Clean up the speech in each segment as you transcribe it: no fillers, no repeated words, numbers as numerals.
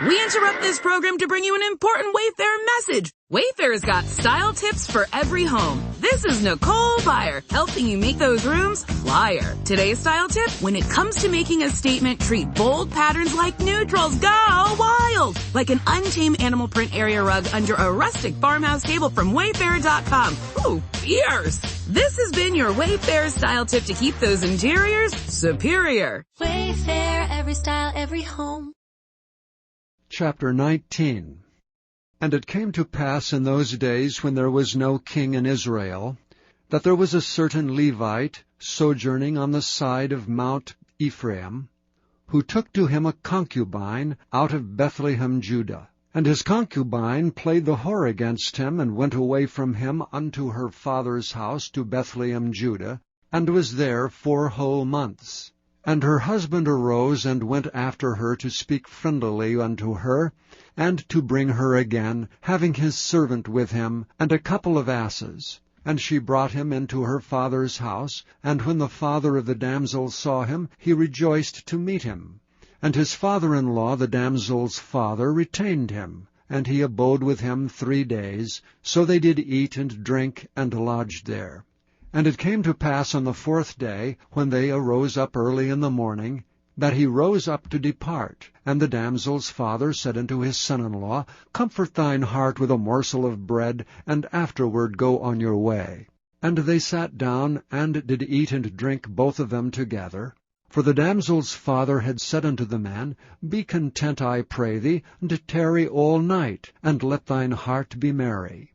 We interrupt this program to bring you an important Wayfair message. Wayfair's got style tips for every home. This is Nicole Byer, helping you make those rooms flyer. Today's style tip: when it comes to making a statement, treat bold patterns like neutrals. Go wild! Like an untamed animal print area rug under a rustic farmhouse table from Wayfair.com. Ooh, fierce! This has been your Wayfair style tip to keep those interiors superior. Wayfair, every style, every home. Chapter 19. And it came to pass in those days, when there was no king in Israel, that there was a certain Levite sojourning on the side of Mount Ephraim, who took to him a concubine out of Bethlehem, Judah. And his concubine played the whore against him, and went away from him unto her father's house to Bethlehem, Judah, and was there 4 whole months. And her husband arose, and went after her to speak friendlily unto her, and to bring her again, having his servant with him, and a couple of asses. And she brought him into her father's house, and when the father of the damsel saw him, he rejoiced to meet him. And his father-in-law, the damsel's father, retained him, and he abode with him 3 days. So they did eat and drink, and lodged there. And it came to pass on the 4th day, when they arose up early in the morning, that he rose up to depart. And the damsel's father said unto his son-in-law, Comfort thine heart with a morsel of bread, and afterward go on your way. And they sat down, and did eat and drink both of them together. For the damsel's father had said unto the man, Be content, I pray thee, and tarry all night, and let thine heart be merry.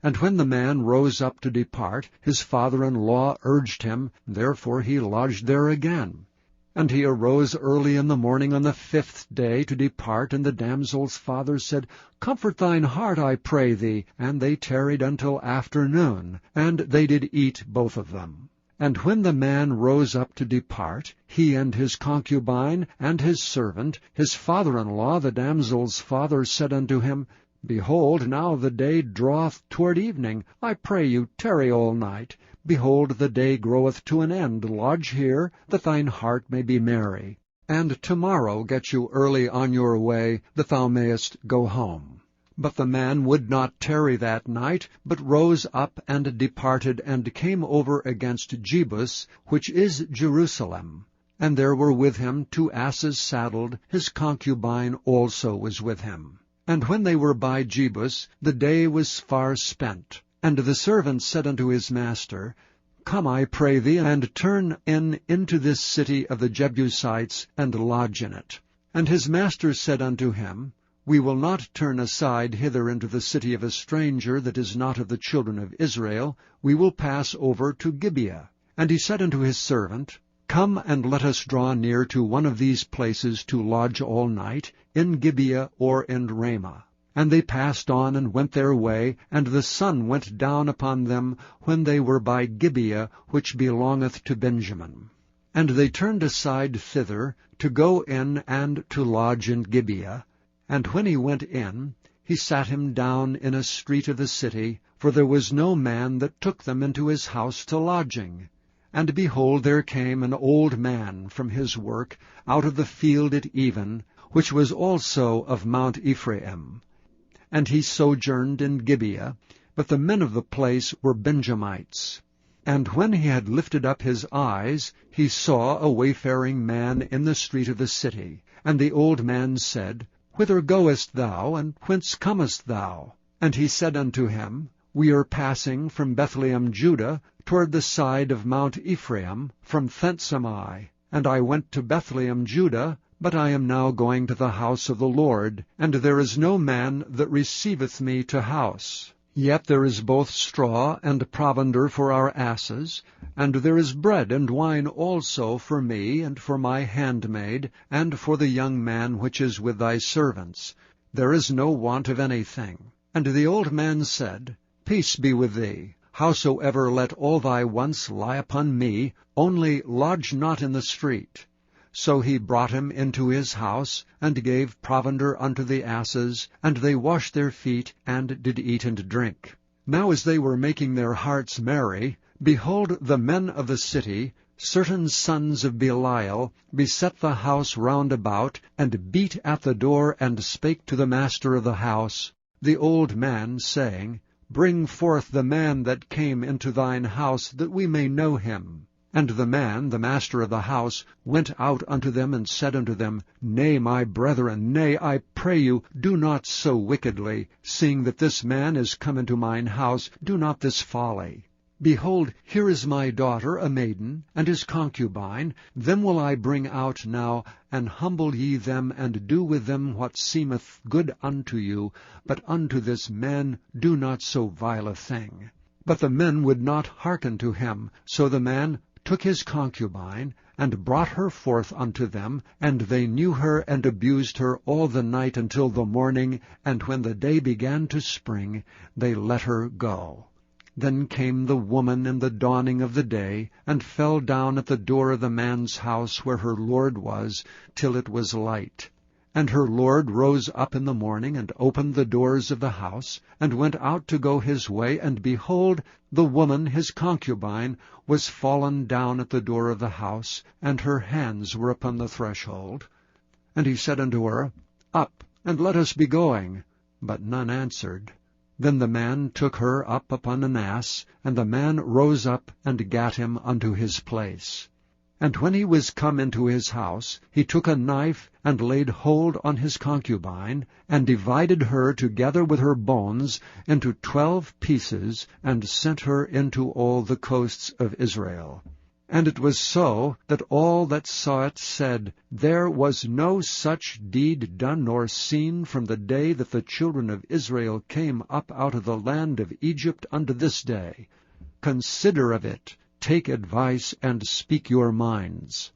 And when the man rose up to depart, his father-in-law urged him, therefore he lodged there again. And he arose early in the morning on the 5th day to depart, and the damsel's father said, Comfort thine heart, I pray thee. And they tarried until afternoon, and they did eat both of them. And when the man rose up to depart, he and his concubine and his servant, his father-in-law, the damsel's father, said unto him, Behold, now the day draweth toward evening. I pray you, tarry all night. Behold, the day groweth to an end. Lodge here, that thine heart may be merry. And tomorrow get you early on your way, that thou mayest go home. But the man would not tarry that night, but rose up and departed, and came over against Jebus, which is Jerusalem. And there were with him 2 asses saddled. His concubine also was with him. And when they were by Jebus, the day was far spent. And the servant said unto his master, Come, I pray thee, and turn into this city of the Jebusites, and lodge in it. And his master said unto him, We will not turn aside hither into the city of a stranger that is not of the children of Israel. We will pass over to Gibeah. And he said unto his servant, Come, and let us draw near to one of these places to lodge all night, in Gibeah or in Ramah. And they passed on and went their way, and the sun went down upon them when they were by Gibeah, which belongeth to Benjamin. And they turned aside thither, to go in and to lodge in Gibeah. And when he went in, he sat him down in a street of the city, for there was no man that took them into his house to lodging. And behold, there came an old man from his work out of the field at even, which was also of Mount Ephraim. And he sojourned in Gibeah, but the men of the place were Benjamites. And when he had lifted up his eyes, he saw a wayfaring man in the street of the city. And the old man said, Whither goest thou, and whence comest thou? And he said unto him, We are passing from Bethlehem, Judah, toward the side of Mount Ephraim. From thence am I. And I went to Bethlehem, Judah, but I am now going to the house of the Lord, and there is no man that receiveth me to house. Yet there is both straw and provender for our asses, and there is bread and wine also for me, and for my handmaid, and for the young man which is with thy servants. There is no want of anything. And the old man said, Peace be with thee. Howsoever, let all thy wants lie upon me, only lodge not in the street. So he brought him into his house, and gave provender unto the asses, and they washed their feet, and did eat and drink. Now as they were making their hearts merry, behold, the men of the city, certain sons of Belial beset the house round about, and beat at the door, and spake to the master of the house, the old man, saying, Bring forth the man that came into thine house, that we may know him. And the man, the master of the house, went out unto them, and said unto them, Nay, my brethren, nay, I pray you, do not so wickedly. Seeing that this man is come into mine house, do not this folly. Behold, here is my daughter, a maiden, and his concubine. Them will I bring out now, and humble ye them, and do with them what seemeth good unto you. But unto this man do not so vile a thing. But the men would not hearken to him. So the man took his concubine, and brought her forth unto them, and they knew her, and abused her all the night until the morning, and when the day began to spring, they let her go. Then came the woman in the dawning of the day, and fell down at the door of the man's house where her lord was, till it was light. And her lord rose up in the morning, and opened the doors of the house, and went out to go his way, and behold, the woman his concubine was fallen down at the door of the house, and her hands were upon the threshold. And he said unto her, Up, and let us be going. But none answered. Then the man took her up upon an ass, and the man rose up and gat him unto his place. And when he was come into his house, he took a knife, and laid hold on his concubine, and divided her together with her bones into 12 pieces, and sent her into all the coasts of Israel. And it was so, that all that saw it said, There was no such deed done nor seen from the day that the children of Israel came up out of the land of Egypt unto this day. Consider of it, take advice, and speak your minds.